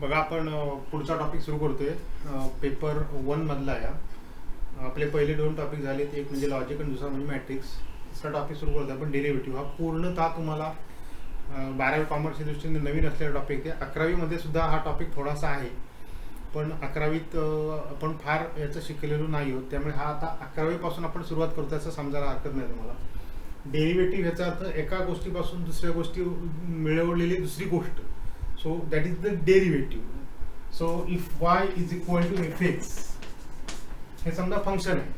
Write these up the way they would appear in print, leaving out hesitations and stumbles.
बघा आपण पुढचा टॉपिक सुरू करतोय. पेपर 1 मधला आहे. आपले पहिले 2 टॉपिक झालेत, एक म्हणजे लॉजिक आणि दुसरा म्हणजे मॅट्रिक्स. तिसरा टॉपिक सुरू करतोय आपण डेरिव्हेटिव्ह. हा पूर्णतः तुम्हाला 12वी कॉमर्सच्या दृष्टीने नवीन असलेला टॉपिक आहे. 11वी मध्ये सुद्धा हा टॉपिक थोडासा आहे, पण 11वीत आपण फार याचं शिकलेलो नाही आहोत, त्यामुळे हा आता 11वी पासून आपण सुरुवात करतो असं समजायला हरकत नाही तुम्हाला. डेरिव्हेटिव्ह ह्याचा अर्थ एका गोष्टीपासून दुसऱ्या गोष्टी मिळवलेली दुसरी गोष्ट. So that is the derivative. So if y is equal to fx, हे समजा फंक्शन आहे,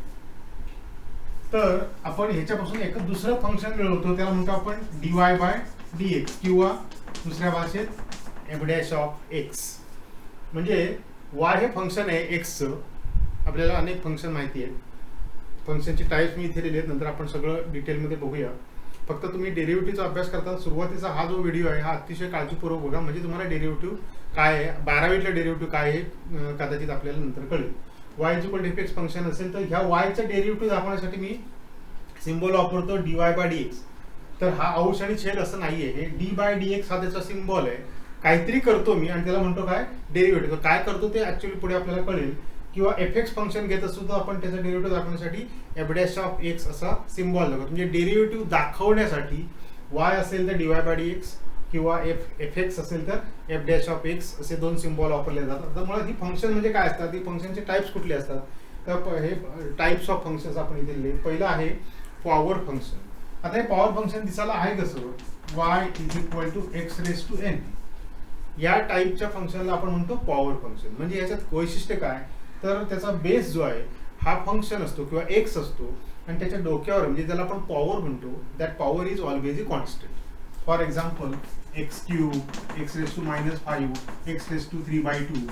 तर आपण ह्याच्यापासून एक दुसरं फंक्शन मिळवतो, त्याला म्हणतो आपण dy by dx किंवा दुसऱ्या भाषेत f dash of x. म्हणजे y हे फंक्शन आहे x चं. आपल्याला अनेक फंक्शन माहिती आहेत, फंक्शनची टाईप्स मी इथे लिहिले आहेत, नंतर आपण सगळं डिटेलमध्ये बघूया. फक्त तुम्ही डेरिव्हेटिव्हचा अभ्यास करता सुरुवातीचा हा जो व्हिडिओ आहे हा अतिशय काळजीपूर्वक बघा, म्हणजे तुम्हाला डेरिव्हेटिव्ह काय आहे, 12वीतला डेरिव्हेटिव्ह काय आहे कदाचित आपल्याला नंतर कळेल. y equal to fx function असेल तर ह्या yचं डेरिव्हेटिव्ह दाखवण्यासाठी मी सिम्बॉल वापरतो dy बाय dx. तर हा अंश आणि छेद असं नाहीये, हे d बाय dx हा त्याचा सिम्बॉल आहे. काहीतरी करतो मी आणि त्याला म्हणतो काय, डेरिव्हेटिव्ह. काय करतो ते ऍक्च्युअली पुढे आपल्याला कळेल. किंवा fx फंक्शन घेत असतो तर आपण त्याचा डेरिव्हेटिव्ह दाखवण्यासाठी f डॅश ऑफ x असा सिम्बॉल लागतो. म्हणजे डेरिव्हेटिव्ह दाखवण्यासाठी y असेल तर dy बाय dx किंवा fx असेल तर f डॅश ऑफ x असे दोन सिम्बॉल वापरले जातात. तर मला ही फंक्शन म्हणजे काय असतात, ही फंक्शनचे टाइप्स कुठले असतात, तर हे टाइप्स ऑफ फंक्शन्स आपण इथे लिहिले. पहिलं आहे पॉवर फंक्शन. आता हे पॉवर फंक्शन दिसायला आहे कसं, y is equal to x raise to n. या टाईपच्या फंक्शनला आपण म्हणतो पॉवर फंक्शन. म्हणजे याच्यात वैशिष्ट्य काय, तर त्याचा बेस जो आहे हा फंक्शन असतो किंवा एक्स असतो, आणि त्याच्या डोक्यावर म्हणजे ज्याला आपण पॉवर म्हणतो, that power is always constant. For example X cube, X raise to -5, X raise to 3/2,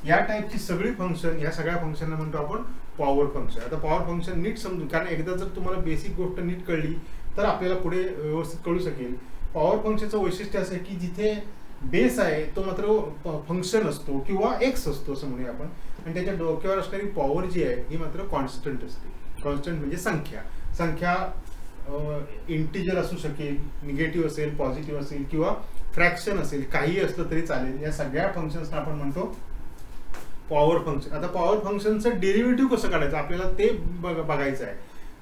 या टाईपची सगळी फंक्शन, या सगळ्या फंक्शनला म्हणतो आपण पॉवर फंक्शन. आता पॉवर फंक्शन नीट समजून, कारण एकदा जर तुम्हाला बेसिक गोष्ट नीट कळली तर आपल्याला पुढे व्यवस्थित कळू शकेल. पॉवर फंक्शनचं वैशिष्ट्य असं आहे की जिथे बेस आहे तो मात्र फंक्शन असतो किंवा एक्स असतो असं म्हणूया आपण, आणि त्याच्या डोक्यावर असणारी पॉवर जी आहे ही मात्र कॉन्स्टंट असते. कॉन्स्टंट म्हणजे संख्या इंटिजर असू शकेल, निगेटिव्ह असेल, पॉझिटिव्ह असेल किंवा फ्रॅक्शन असेल, काही असलं तरी चालेल. या सगळ्या फंक्शन्सना आपण म्हणतो पॉवर फंक्शन. आता पॉवर फंक्शनचं डेरिव्हेटिव्ह कसं काढायचं आपल्याला ते बघायचं आहे.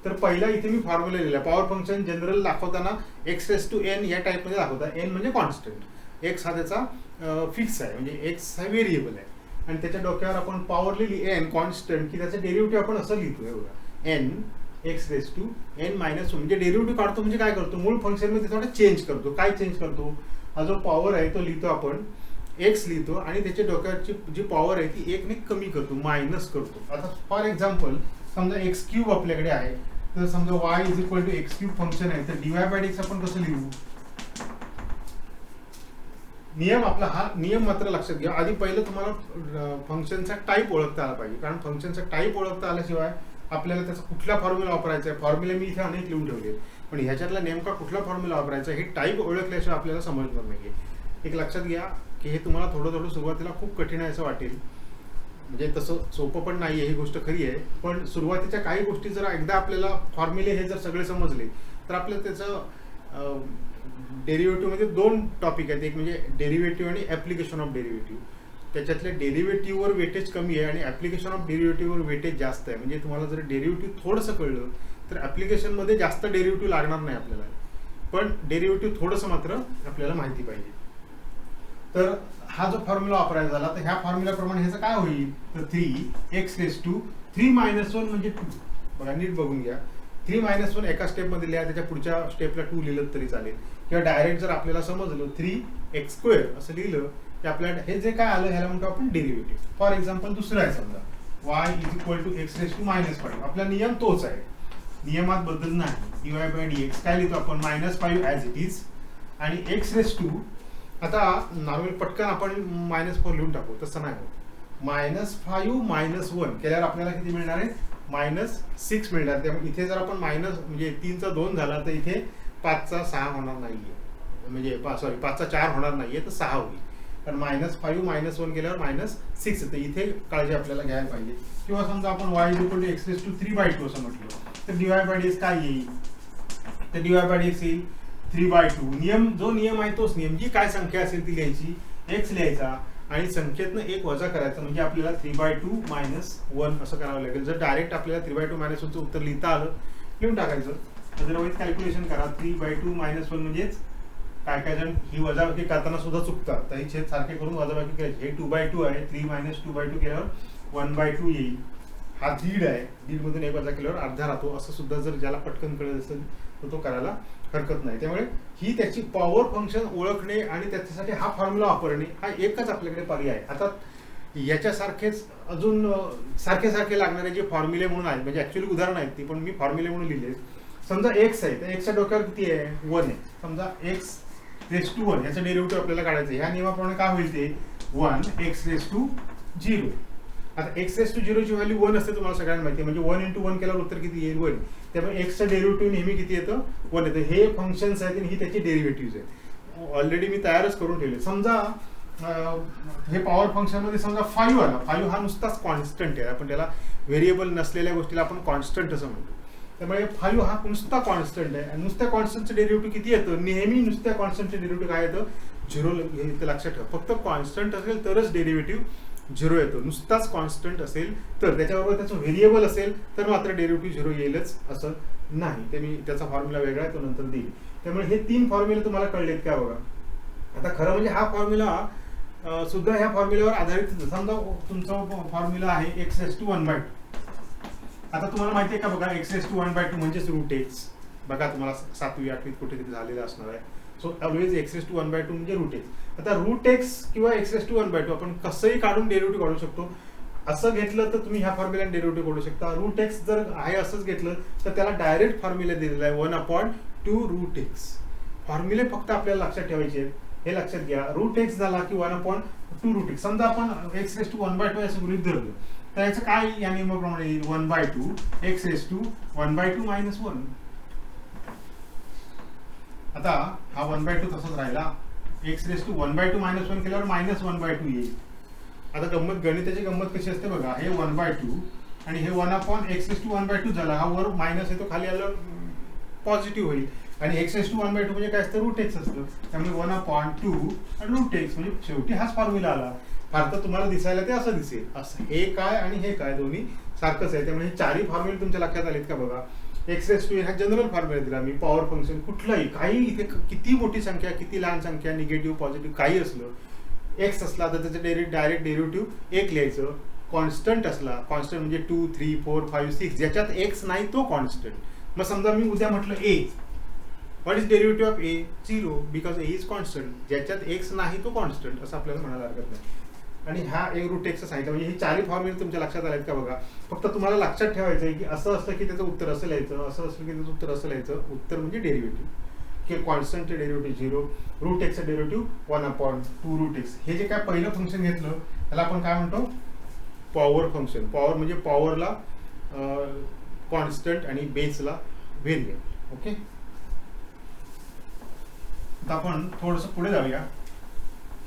तर पहिला इथे मी फॉर्म्युला लिहिला. पॉवर फंक्शन जनरल दाखवताना एक्स रेज टू एन या टाईपमध्ये दाखवता. एन म्हणजे कॉन्स्टंट, एक्स हा त्याचा फिक्स आहे, म्हणजे एक्स हा व्हेरिएबल आहे, आणि त्याच्या डोक्यावर आपण पॉवर लिहिली एन कॉन्स्टंट, की त्याचं डेरिव्हेटिव्ह आपण असं लिहितो बघा, N X raise to N minus. म्हणजे डेरिव्हेटिव्ह काढतो म्हणजे काय करतो, मूळ फंक्शनमध्ये थोडं चेंज करतो. काय चेंज करतो, हा जो पॉवर आहे तो लिहितो आपण एक्स लिहितो, आणि त्याच्या डोक्यावरची जी पॉवर आहे ती 1 ने कमी करतो, मायनस करतो. आता फॉर एक्झाम्पल समजा एक्स क्यूब आपल्याकडे आहे, तर समजा Y is equal to X cube function आहे, तर डीवाय बाय एक्स आपण कसं लिहू. नियम आपला हा नियम मात्र लक्षात घ्या. आधी पहिलं तुम्हाला फंक्शनचा टाईप ओळखता आला पाहिजे, कारण फंक्शनचा टाईप ओळखता आल्याशिवाय आपल्याला त्याचा कुठला फॉर्म्युला वापरायचा आहे. फॉर्म्युला मी इथे अनेक लिहून ठेवले, पण ह्याच्यातला नेमका कुठला फॉर्म्युला वापरायचा हे टाईप ओळखल्याशिवाय आपल्याला समजणार नाही. एक लक्षात घ्या की हे तुम्हाला थोडं सुरुवातीला खूप कठीण आहे असं वाटेल, म्हणजे तसं सोपं पण नाही आहे, ही गोष्ट खरी आहे. पण सुरुवातीच्या काही गोष्टी जर एकदा आपल्याला फॉर्म्युले हे जर सगळे समजले तर आपल्याला त्याचं डेरिव्हेटिव्ह मध्ये 2 टॉपिक आहेत. एक म्हणजे डेरिव्हेटिव्ह आणि ऍप्लिकेशन ऑफ डेरिव्हेटिव्ह. त्याच्यातल्या डेरिव्हेटिव्हवर वेटेज कमी आहे आणि ऍप्लिकेशन ऑफ डेरिव्हेटिव्हवर वेटेज जास्त आहे. म्हणजे तुम्हाला जर डेरिव्हेटिव्ह थोडंसं कळलं तर ऍप्लिकेशनमध्ये जास्त डेरिव्हेटिव्ह लागणार नाही आपल्याला, पण डेरिव्हेटिव्ह थोडंसं मात्र आपल्याला माहिती पाहिजे. तर हा जो फॉर्म्युला वापरायचा झाला तर ह्या फॉर्म्युल्याप्रमाणे ह्याचं काय होईल, तर 3x रेज टू 3 - 1 म्हणजे 2. बघा नीट बघून घ्या, 3 - 1 एका स्टेपमध्ये लिहा, त्याच्या पुढच्या स्टेपला 2 लिहिलं तरी चालेल, किंवा डायरेक्ट जर आपल्याला समजलं 3x² असं लिहिलं की आपल्याला हे जे काय आलं ह्याला म्हणतो आपण डेरिव्हेटिव्ह. फॉर एक्झाम्पल दुसरं आहे, समजा y is equal to X raise to -5. आपला नियम तोच आहे, नियमात बदल नाही. dy बाय dx काय लिहितो आपण -5 ॲज इट इज, आणि x रेज टू, आता नॉर्मल पटकन आपण -4 लिहून टाकू, तसं नाही होत. -5 - 1 केल्यावर आपल्याला किती मिळणार आहे, -6 मिळणार. त्यामुळे इथे जर आपण म्हणजे 3चा 2 झाला तर इथे 5चा 6 होणार नाहीये, म्हणजे 5चा 4 होणार नाहीये, तर 6 होईल. कारण -5 - 1 केल्यावर -6 येते. इथे काळजी आपल्याला घ्यायला पाहिजे. किंवा समजा आपण y is equal to X raise to 3/2 असं म्हटलं तर dy बाय dx काय येईल, तर dy बाय dx येईल 3/2. जो नियम आहे तोच नियम, जी काय संख्या असेल ती लिहायची, x लिहायचा, आणि संख्येतनं एक वजा करायचं, म्हणजे आपल्याला 3/2 - 1 असं करावं लागेल. जर डायरेक्ट आपल्याला 3/2 - 1चं उत्तर लिहिता आलं लिहून टाकायचं, अदरवाईज कॅल्क्युलेशन करा. 3/2 - 1 म्हणजेच काय काय जण ही वजाबाकी करताना सुद्धा चुकतात, तर ही छेद सारखे करून वजाबाकी करायची. हे 2/2 आहे, 3 - 2/2 केल्यावर 1/2 येईल. हा दीड आहे, दीड मधून एक वजा केल्यावर अर्धा राहतो. असं सुद्धा जर ज्याला पटकन कळत असेल तर तो करायला हरकत नाही. त्यामुळे ही त्याची पॉवर फंक्शन ओळखणे आणि त्याच्यासाठी हा फॉर्म्युला वापरणे हा एकच आपल्याकडे पर्याय आहे. आता याच्यासारखेच अजून सारखे सारखे लागणारे जे फॉर्म्युले म्हणून आहेत, म्हणजे ऍक्च्युअली उदाहरण आहेत ती, पण मी फॉर्म्युले म्हणून लिहिले. समजा एक्स आहे, तर एक्सच्या डोक्यावर किती आहे? 1 आहे. समजा x रेस टू 1 याचं डेरिव्हेटिव्ह आपल्याला काढायचं आहे. ह्या नियमाप्रमाणे काय होईल ते 1 x रेस टू 0. आता x रेस टू 0 ची व्हॅल्यू 1 असते, तुम्हाला सगळ्यांना माहिती आहे. म्हणजे 1 × 1 केल्यावर उत्तर किती येईल? 1. त्यामुळे एक्सचं डेरिव्हेटिव्ह नेहमी किती येतं? 1 येतं. हे फंक्शन्स आहेत आणि ही त्याची डेरिव्हेटिव्ह आहे. ऑलरेडी मी तयारच करून ठेवले. समजा हे पॉवर फंक्शन मध्ये समजा 5 आला. 5 हा नुसताच कॉन्स्टंट आहे, आपण त्याला व्हेरिएबल नसलेल्या गोष्टीला आपण कॉन्स्टंट असं म्हणतो. त्यामुळे 5 हा नुसता कॉन्स्टंट आहे आणि नुसत्या कॉन्स्टंटचं डेरिव्हेटिव्ह किती येतं? नेहमी नुसत्या कॉन्स्टंटचं डेरिव्हेटिव्ह काय येतं? 0 हे लक्षात ठेवा. फक्त कॉन्स्टंट असेल तरच डेरिव्हेटिव्ह 0 येतो. नुसताच कॉन्स्टंट असेल तर, त्याच्याबरोबर त्याचं व्हेरिएबल असेल तर मात्र डेरिव्हेटिव्ह 0 येईलच असं नाही. ते मी त्याचा फॉर्म्युला वेगळा आहे, तो नंतर देईल. त्यामुळे हे 3 फॉर्म्युले तुम्हाला कळलेत का बघा. आता खरं म्हणजे हा फॉर्म्युला सुद्धा ह्या फॉर्म्युल्यावर आधारित. समजा तुमचा फॉर्म्युला आहे x रेस टू 1/2. आता तुम्हाला माहिती आहे का बघा, x रेस टू 1/2 म्हणजेच √x. बघा तुम्हाला 7वी 8वीत कुठेतरी झालेलं असणार आहे. So always x raise to 1/2 म्हणजे √x. आता √x किंवा x रेस टू 1/2 आपण कसंही काढून डेरिव्हेटिव्ह काढू शकतो. असं घेतलं तर तुम्ही ह्या फॉर्म्युला डेरिव्हेटिव्ह काढू शकता. √x जर आहे असंच घेतलं तर त्याला डायरेक्ट फॉर्म्युला दिलेला आहे 1/2 √x. फॉर्म्युले फक्त आपल्याला लक्षात ठेवायचे आहेत, हे लक्षात घ्या. √x झाला की 1/2 √x. समजा आपण x रेस टू 1/2 असं गृहीत धरलं तर याचं काय या नियमाप्रमाणे येईल? 1/2 x रेस टू 1/2 - 1. आता हा 1/2 तसाच राहिला. x रेस टू 1/2 - 1 केल्यावर -1/2 येईल. आता गंमत, गणिताची गंमत कशी असते बघा. हे 1/2 आणि हे 1/x रेस टू 1/2 झाला. हा वर मायनस येतो, खाली आलं पॉझिटिव्ह होईल. आणि x रेस टू 1/2 म्हणजे काय असतं? √x असतं. त्यामुळे 1/2 आणि √x म्हणजे शेवटी हाच फॉर्म्युला आला. फार तर तुम्हाला दिसायला ते असं दिसेल. असं हे काय आणि हे काय दोन्ही सारखंच आहे. त्यामुळे हे चारही फॉर्म्युले तुमच्या लक्षात आलेत का बघा. x रेस टू हा जनरल फॉर्म्युला दिला मी. पॉवर फंक्शन कुठलंही, काही इथे किती मोठी संख्या, किती लहान संख्या, निगेटिव्ह पॉझिटिव्ह काही असलं, x असला तर त्याचं डायरेक्ट डेरिव्हेटिव्ह 1 लिहायचं. कॉन्स्टंट असला, कॉन्स्टंट म्हणजे 2 3 4 5 6 ज्याच्यात x नाही तो कॉन्स्टंट. मग समजा मी उद्या म्हटलं a, what is derivative of a? 0, because a is constant. ज्याच्यात x नाही तो कॉन्स्टंट असं आपल्याला म्हणायला हरकत नाही. आणि हा एक √x सांगितलं. म्हणजे हे चारही फॉर्म्युले तुमच्या लक्षात आलेत का बघा. फक्त तुम्हाला लक्षात ठेवायचं आहे की असं असतं की त्याचं उत्तर असं लिहायचं, असं असलं की त्याचं उत्तर असं लिहायचं. उत्तर म्हणजे डेरिव्हेटिव्ह, की कॉन्स्टंटचे डेरिव्हेटिव्ह 0, √x डेरिव्हेटिव्ह 1/2 √x. हे जे काय पहिलं फंक्शन घेतलं त्याला आपण काय म्हणतो? Power function. पॉवर म्हणजे पॉवरला कॉन्स्टंट आणि बेसला व्हेरिएबल. ओके, आता आपण थोडंसं पुढे जाऊया.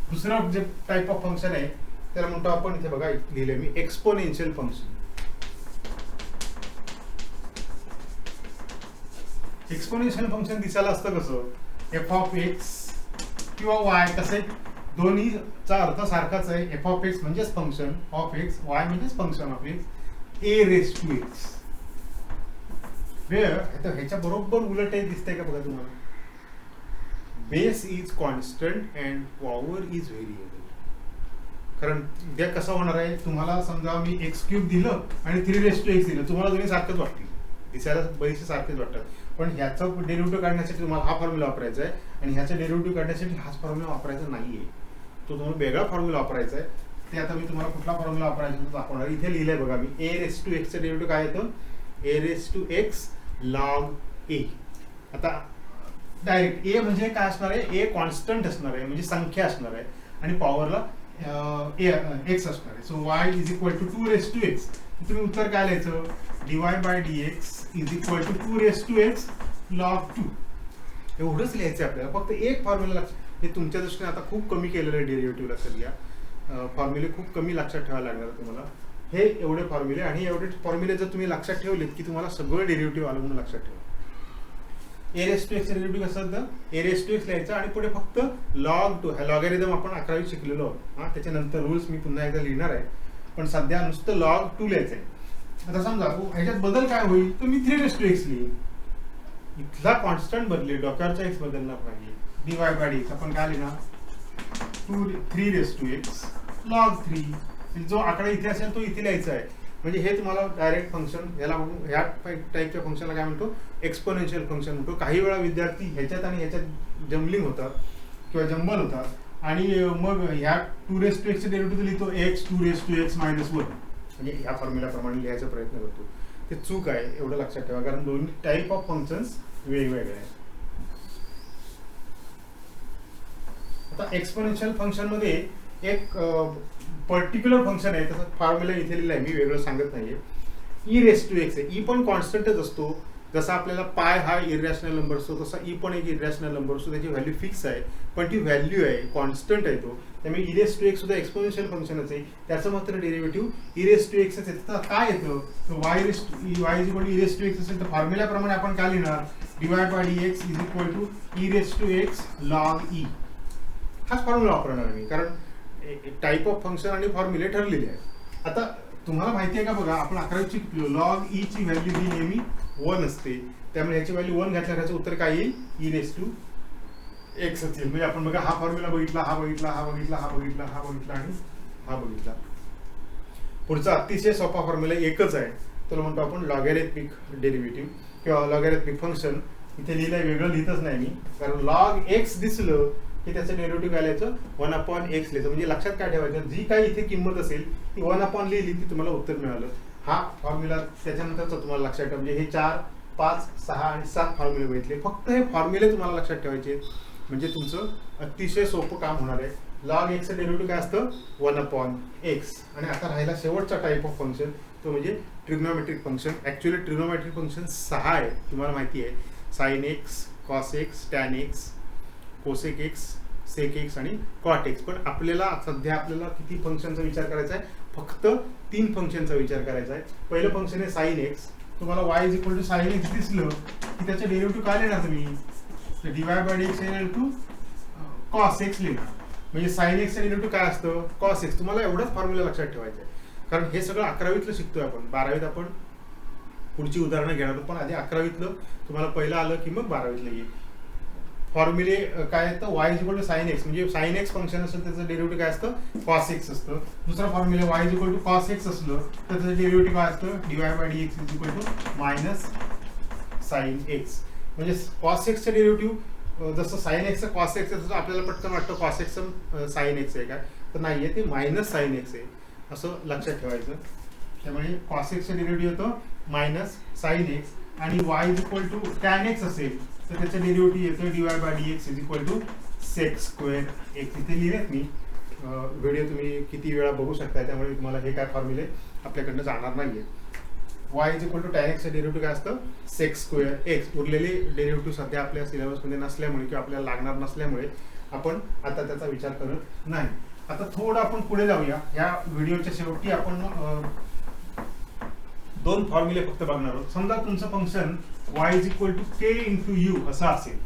दुसरं जे टाईप ऑफ फंक्शन आहे त्याला म्हणतो आपण, इथे बघा लिहिले मी, एक्सपोनेन्शियल फंक्शन. एक्सपोनेन्शियल फंक्शन दिसायला असतं कसं? f(x) किंवा y, तसे दोन्हीचा अर्थ सारखाच आहे. f(x) म्हणजेच फंक्शन ऑफ x, y म्हणजेच function of x, a raise to x. ह्याच्या बरोबर उलट हे दिसतंय का बघा तुम्हाला. Base is constant and power is variable. कारण उद्या कसं होणार आहे, तुम्हाला समजा मी x³ दिलं आणि 3 रेस टू x दिलं, तुम्हाला दोन्ही सारखंच वाटतील, दिसायला बरेचसे सारखेच वाटतात. पण ह्याचं डेरिव्हेटिव्ह काढण्यासाठी तुम्हाला हा फॉर्म्युला वापरायचा आहे आणि ह्याचा डेरिव्हेटिव्ह काढण्यासाठी हाच फॉर्म्युला वापरायचा नाहीये. तो तुम्हाला वेगळा फॉर्म्युला वापरायचा आहे. ते आता मी तुम्हाला कुठला फॉर्म्युला वापरायचा तो दाखवणार. इथे लिहिलंय बघा मी, a रेस टू x चं डेरिव्हेटिव्ह काय येतं? a raise to x log a. आता डायरेक्ट a म्हणजे काय असणार आहे? a कॉन्स्टंट असणार आहे, म्हणजे संख्या असणार आहे, आणि पॉवरला x असणार आहे. So y is equal to 2 raise to x. तुम्ही उत्तर काय लिहायचं? dy/dx is equal to 2 raise to x log 2. एवढंच लिहायचं आपल्याला. फक्त एक फॉर्म्युला हे तुमच्या दृष्टीने आता खूप कमी केलेलं आहे डेरिव्हेटिव्ह, लक्षात घ्या. फॉर्म्युले खूप कमी लक्षात ठेवायला लागणार तुम्हाला. हे एवढे फॉर्म्युले, आणि एवढे फॉर्म्युले जर तुम्ही लक्षात ठेवलेत की तुम्हाला सगळं डेरिव्हेटिव्ह आलं म्हणून लक्षात ठेवा. ए रेस टू एक्स डेरिव्हेटिव्ह कसं होतं, ए रेस टू एक्स लिहायचं आणि पुढे फक्त लॉग टू, लॉगॅरिथम आपण 11वीत शिकलेलो आहोत हां. त्याच्यानंतर रूल्स मी पुन्हा एकदा लिहिणार आहे, पण सध्या नुसतं लॉग टू लिहायचं आहे. आता समजा ह्याच्यात बदल काय होईल, तर मी 3 रेस टू एक्स लिहिन. इथला कॉन्स्टंट बदले, डॉक्टरचा एक्स बदलला पाहिजे. डिवाय बाय डी आपण काय लिहिणार, 3 रेस टू एक्स लॉग 3. जो आकडा इथे असेल तो इथे लिहायचा आहे. म्हणजे हे तुम्हाला डायरेक्ट फंक्शन, याला ह्या टाईपच्या फंक्शनला काय म्हणतो, एक्सपोनेन्शियल फंक्शन म्हणतो. काही वेळा विद्यार्थी ह्याच्यात आणि ह्याच्यात जम्बलिंग होतात किंवा जंबल होतात आणि मग ह्या 2 रेस टू एक्सचे डेरिव्हेटिव्ह लिहितो X 2 raise to X minus 1, म्हणजे ह्या फॉर्म्युलाप्रमाणे लिहायचा प्रयत्न करतो. ते चूक आहे, एवढं लक्षात ठेवा, कारण दोन्ही टाईप ऑफ फंक्शन्स वेगवेगळे आहेत. आता एक्सपोनेन्शियल फंक्शन मध्ये एक पर्टिक्युलर फंक्शन आहे, त्याचा फॉर्म्युला इथे लिहिला आहे मी, वेगळं सांगत नाहीये. ई रेस टू एक्स आहे. ई पण कॉन्स्टंटच असतो. जसा आपल्याला पाय हा इरॅशनल नंबर असतो तसा ई पण एक इरॅशनल नंबर असतो. त्याची व्हॅल्यू फिक्स आहे, पण ती व्हॅल्यू आहे, कॉन्स्टंट आहे तो. त्यामुळे ई रेस टू एक्स सुद्धा एक्सपोनेन्शियल फंक्शनच आहे. त्याचं मात्र डेरिव्हेटिव्ह ई रेस टू एक्सच येतं. तर काय येतं, Y is equal to E raise to X असेल तर फॉर्म्युल्याप्रमाणे आपण काय लिहिणार, divide by D X is equal to E raise to X log E. हाच फॉर्म्युला वापरणार मी, कारण टाईप ऑफ फंक्शन आणि फॉर्म्युले ठरलेले आहेत. आता तुम्हाला माहिती आहे का बघा, आपण 11वीत शिकलो लॉग ई ची व्हॅल्यू ही नेहमी 1 असते. त्यामुळे याची व्हॅल्यू 1 घातल्यावर याचं उत्तर काय येईल, ई रेस टू एक्स असेल. म्हणजे आपण बघा हा फॉर्म्युला बघितला, हा बघितला, हा बघितला, हा बघितला, हा बघितला आणि हा बघितला. पुढचा अतिशय सोपा फॉर्म्युला एकच आहे, तो म्हणतो आपण लॉगॅरिथमिक डेरिव्हेटिव्ह किंवा लॉगॅरिथमिक फंक्शन. इथे लिहिलंय, वेगळं लिहितच नाही मी, कारण लॉग एक्स दिसलं की त्याचं डेरिव्हेटिव्ह काय लिहायचं, 1/x लिहायचं. म्हणजे लक्षात काय ठेवायचं, जी काही इथे किंमत असेल ती 1 लिहिली की तुम्हाला उत्तर मिळालं. हा फॉर्म्युला त्याच्यानंतरच तुम्हाला लक्षात ठेवा. म्हणजे हे 4, 5, 6 आणि 7 फॉर्म्युले बघितले. फक्त हे फॉर्म्युले तुम्हाला लक्षात ठेवायचे, म्हणजे तुमचं अतिशय सोपं काम होणार आहे. लॉग एक्सचं डेरिव्हेटिव्ह काय असतं, 1/x. आणि आता राहिला शेवटचा टाईप ऑफ फंक्शन, तो म्हणजे trigonometric function. Actually trigonometric function 6 आहे, तुम्हाला माहिती आहे. Sine X, cos X, tan X, cosec X, sec X आणि कॉट एक्स. पण आपल्याला सध्या किती फंक्शनचा विचार करायचा आहे, फक्त 3 फंक्शनचा विचार करायचा आहे. पहिलं फंक्शन आहे साइन एक्स. तुम्हाला Y is equal to sine X दिसलं की त्याचं डेरिव्हेटिव्ह काय लिहिणार तुम्ही, तर divide by X equal to cos X लिहिणार. म्हणजे साइन एक्सचं डेरिव्हेटिव्ह काय असतं, कॉस एक्स. तुम्हाला एवढंच फॉर्म्युला लक्षात ठेवायचं आहे, कारण हे सगळं 11वीतलं शिकतोय आपण. 12वीत आपण पुढची उदाहरणं घेणार आहोत, पण आधी 11वीतलं तुम्हाला पहिलं आलं की मग 12वीतलं येईल. फॉर्म्युले काय येतं, Y is equal to sine X. म्हणजे साइन एक्स फंक्शन असेल त्याचं डेरिव्हेटिव्ह काय असतं, कॉस एक्स असतं. दुसरा formula Y is equal to cos X असलं तर त्याचं डेरिव्हेटिव्ह काय असतं, divide by D X is equal to minus sine X. म्हणजे कॉस एक्सचं डेरिव्हेटिव्ह जसं साइन एक्सचं कॉस एक्स आहे, आपल्याला पटकन वाटतं कॉस एक्सचं साइन एक्स आहे काय, तर नाही आहे, ते मायनस साइन एक्स आहे, असं लक्षात ठेवायचं. त्यामुळे कॉस एक्सचं डेरिव्हेटिव्ह येतं मायनस साइन एक्स. आणि Y is equal to tan X असेल तर त्याचं डेरिव्हेटिव्ह येतं divide by D X is equal to sec square X. इथे लिहिलेत मी, व्हिडिओ तुम्ही किती वेळा बघू शकता, त्यामुळे तुम्हाला हे काय फॉर्म्युले आपल्याकडनं जाणार नाहीये. Y is equal to tan एक्सचं डेरिव्हेटिव्ह काय असतं, सेक स्क्वेअर एक्स. उरलेले डेरिव्हेटिव्ह सध्या आपल्या सिलेबसमध्ये नसल्यामुळे किंवा आपल्याला लागणार नसल्यामुळे आपण आता त्याचा विचार करत नाही. आता थोडं आपण पुढे जाऊया. या व्हिडिओच्या शेवटी आपण 2 फॉर्म्युले फक्त बघणार आहोत. समजा तुमचं function y is equal to k into U असं असेल,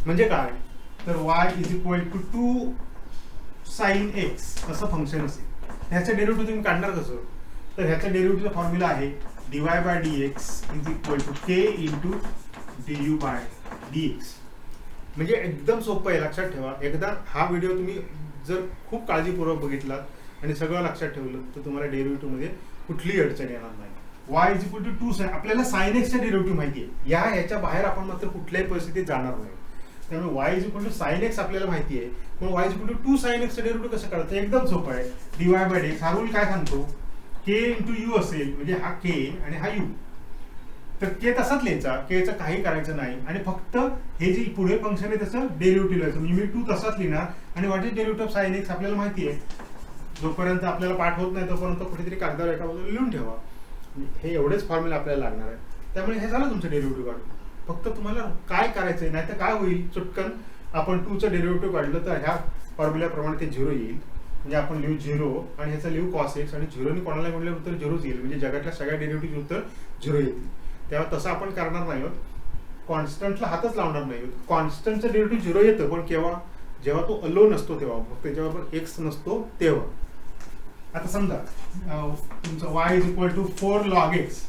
म्हणजे काय, तर y is equal to 2 sine X असं फंक्शन असेल. ह्याचं डेरिव्हेटिव्ह तुम्ही काढणार कसं, तर ह्याचा डेरिव्हेटिव्हचा फॉर्म्युला आहे dy by dx is equal to k into du by dx. म्हणजे एकदम सोपं आहे, लक्षात ठेवा. एकदा हा व्हिडिओ तुम्ही जर खूप काळजीपूर्वक बघितलात आणि सगळं लक्षात ठेवलं तर तुम्हाला डेरिव्हेटिव्ह मध्ये कुठलीही अडचण येणार नाही. y is equal to 2 sine, आपल्याला साइन एक्सचा डेरिव्हेटिव्ह माहिती आहे, ह्याच्या बाहेर आपण मात्र कुठल्याही परिस्थितीत जाणार नाही. त्यामुळे y is equal to sine X आपल्याला माहिती आहे, पण y is equal to 2 sine एक्सचा डेरिव्हेटिव्ह कसं करायचं, एकदम सोपं आहे. डिवाइड बाय एक्स, हा रूल काय सांगतो, k इंटू यू असेल म्हणजे हा k आणि हा u, तर k तसाच लिहायचा, k चं काही करायचं नाही आणि फक्त हे जे पुढे फंक्शन आहे त्याचं डेरिव्हेटिव्ह लिहायचं. म्हणजे मी 2 तसाच लिहिणार आणि what is derivative of sine X आपल्याला माहिती आहे. जोपर्यंत आपल्याला पाठ होत नाही तोपर्यंत कुठेतरी कागदावर एका बाजूला लिहून ठेवा. हे एवढेच फॉर्म्युला आपल्याला लागणार आहे. त्यामुळे हे झालं तुमचं डेरिव्हेटिव्ह काढून. फक्त तुम्हाला काय करायचंय, नाही तर काय होईल, चुटकन आपण 2चं डेरिव्हेटिव्ह काढलं तर ह्या फॉर्म्युल्याप्रमाणे ते 0 येईल. म्हणजे आपण लिहू 0 आणि ह्याचं लिहू कॉस एक्स आणि 0 ने कोणाला म्हणलं उत्तर 0च येईल. म्हणजे जगातल्या सगळ्या डेरिव्हेटिव्ह उत्तर 0 येतील. तेव्हा तसं आपण करणार नाही आहोत. कॉन्स्टंटला हातच लावणार नाही. कॉन्स्टंटचं डेरिव्हेटिव्ह 0 येतं, पण केव्हा? जेव्हा तो अलोन असतो तेव्हा, फक्त त्याच्याबरोबर एक्स नसतो तेव्हा. आता समजा तुमचं y is equal to 4 log x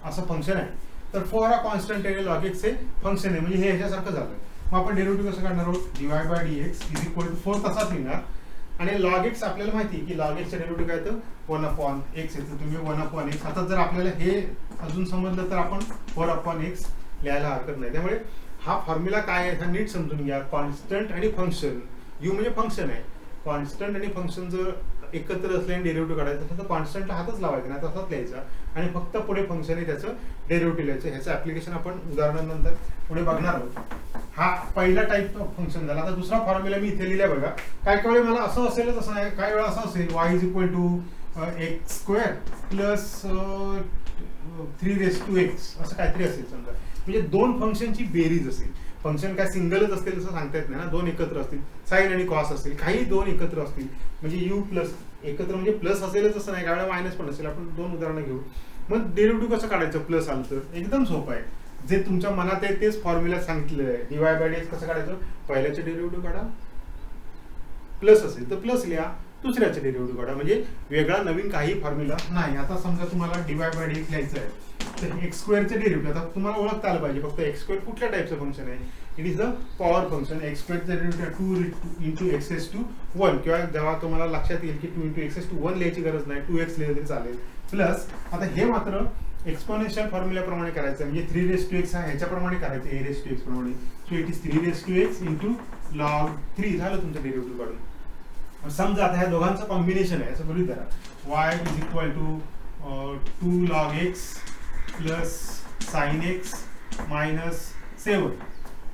असं फंक्शन आहे. तर 4 हा कॉन्स्टंट आहे, log x हे फंक्शन आहे, म्हणजे हे ह्याच्यासारखं झालं. मग आपण डेरिव्हेटिव्ह कसं काढणार आहोत? dy/dx इज इक्वल टू 4 तसाच लिहिणार. आणि log x आपल्याला माहिती आहे की log x चं डेरिव्हेटिव्ह काय तर 1/x येतं. तुम्ही 1/x, आता जर आपल्याला हे अजून समजलं तर आपण 4/x लिहायला हरकत नाही. त्यामुळे हा फॉर्म्युला काय आहे हा नीट समजून घ्या. कॉन्स्टंट आणि फंक्शन, यू म्हणजे फंक्शन आहे, कॉन्स्टंट आणि फंक्शन जर एकत्र असल्याने डेरिव्हेटिव्ह काढायचं असेल तर कॉन्स्टंटला हातच लावायचा नाही, तसाच लिहायचा आणि फक्त पुढे फंक्शन आहे त्याचं डेरिव्हेटिव्ह लिहायचं. ह्याचं ऍप्लिकेशन आपण उदाहरणानंतर पुढे बघणार आहोत. हा पहिला टाईप ऑफ फंक्शन झाला. आता दुसरा फॉर्म्युला मी इथे लिहिला बघा. काय वेळी मला असं असेलच असं नाही, काही वेळा असं असेल y is equal to x² plus 3x असं काहीतरी असेल समजा, म्हणजे दोन फंक्शनची बेरीज असेल. फंक्शन काय सिंगलच असतील असं सांगता येत नाही ना, दोन एकत्र असतील, साइन आणि कॉस असतील, काही दोन एकत्र असतील, म्हणजे यू प्लस एकत्र म्हणजे प्लस असेलच असं नाही, काही वेळा मायनस पण असेल. आपण दोन उदाहरणं घेऊ. मग डेरिव्हेटिव्ह कसं काढायचं प्लस आलं तर? एकदम सोपं आहे, जे तुमच्या मनात आहे तेच फॉर्म्युला सांगितलेलं आहे. dy/dx कसं काढायचं? पहिल्याचे डेरिव्हेटिव्ह काढा, प्लस असेल तर प्लस लिहा, दुसऱ्याचे डेरिव्हेटिव्ह काढा, म्हणजे वेगळा नवीन काही फॉर्म्युला नाही. आता समजा तुम्हाला dy/dx लिहायचं आहे तर x² चे डेरिव्हेटिव्ह, आता तुम्हाला ओळखता आलं पाहिजे फक्त x² कुठल्या टाईपचं फंक्शन आहे. It is the power function. x² चे डेरिव्हेटिव्ह 2 × x⁻1, किंवा जेव्हा तुम्हाला लक्षात येईल की 2 × x⁻1 लिहायची गरज नाही, 2x लिहिलं तरी चालेल. प्लस आता हे मात्र एक्सपोनेन्शियल फॉर्म्युल्याप्रमाणे करायचं, म्हणजे 3x हा ह्याच्याप्रमाणे करायचं, a⁻x प्रमाणे. So it is 3x × log 3 झालं तुमचं डेरिव्हेटिव्ह काढून. समजा आता ह्या दोघांचं कॉम्बिनेशन आहे असं बोलू जरा. y is equal to 2 log x plus sin x minus 7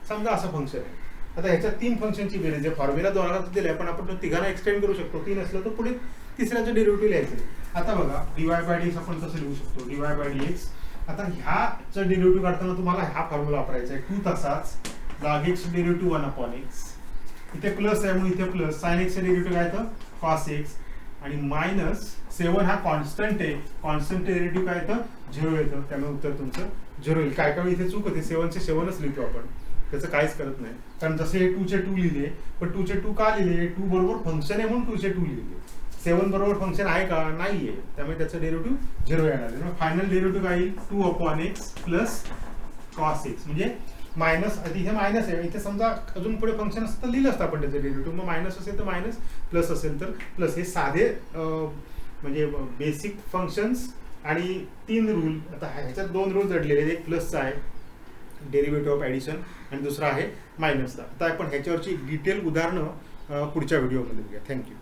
समजा असं फंक्शन आहे. आता ह्याच्यात तीन फंक्शनची बेरीज आहे. फॉर्म्युला दोघांना दिलाय, पण आपण तिघांना एक्सटेंड करू शकतो. 3 असलं तर पुढे तिसऱ्याचं डेरिव्हेटिव्ह लिहायचं. आता बघा dy/dx आपण कसं लिहू शकतो? dy/dx, आता ह्याचं डेरिव्हेटिव्ह काढताना तुम्हाला हा फॉर्म्युला वापरायचा आहे. 2 तसाच log x डेरिव्हेटिव्ह 1/x, इथे प्लस आहे म्हणून इथे प्लस, sin x चे डेरिव्हेटिव्ह काय तर cos x, आणि मायनस 7 हा कॉन्स्टंट आहे, कॉन्स्टंट डेरिव्हेटिव्ह काय तर 0 येतं, त्यामुळे उत्तर तुमचं 0 येईल. काय काय इथे चूक होते, 7 चे 7च लिहितो आपण, त्याचं काहीच करत नाही. कारण जसे 2 चे 2 लिहिले, पण 2 चे 2 का लिहिले? 2 बरोबर फंक्शन आहे म्हणून 2 चे 2 लिहिले. 7 बरोबर फंक्शन आहे का? नाहीये, त्यामुळे त्याचं डेरिव्हेटिव्ह 0 येणार आहे. फायनल डेरिव्हेटिव्ह काय येईल? 2/x प्लस cos x, म्हणजे मायनस, इथे मायनस आहे, इथे समजा अजून पुढे फंक्शन असतं तर लिहिलं असतं आपण त्याचं डेरिव्हेटिव्ह. मग मायनस असेल तर मायनस, प्लस असेल तर प्लस. हे साधे म्हणजे बेसिक फंक्शन्स आणि 3 रूल. आता ह्याच्यात 2 रूल जडलेले आहेत, एक प्लसचा आहे डेरिव्हेटिव्ह ऑफ ॲडिशन आणि दुसरा आहे मायनसचा. आता आपण ह्याच्यावरची डिटेल उदाहरणं पुढच्या व्हिडिओमध्ये बघूया. थँक्यू.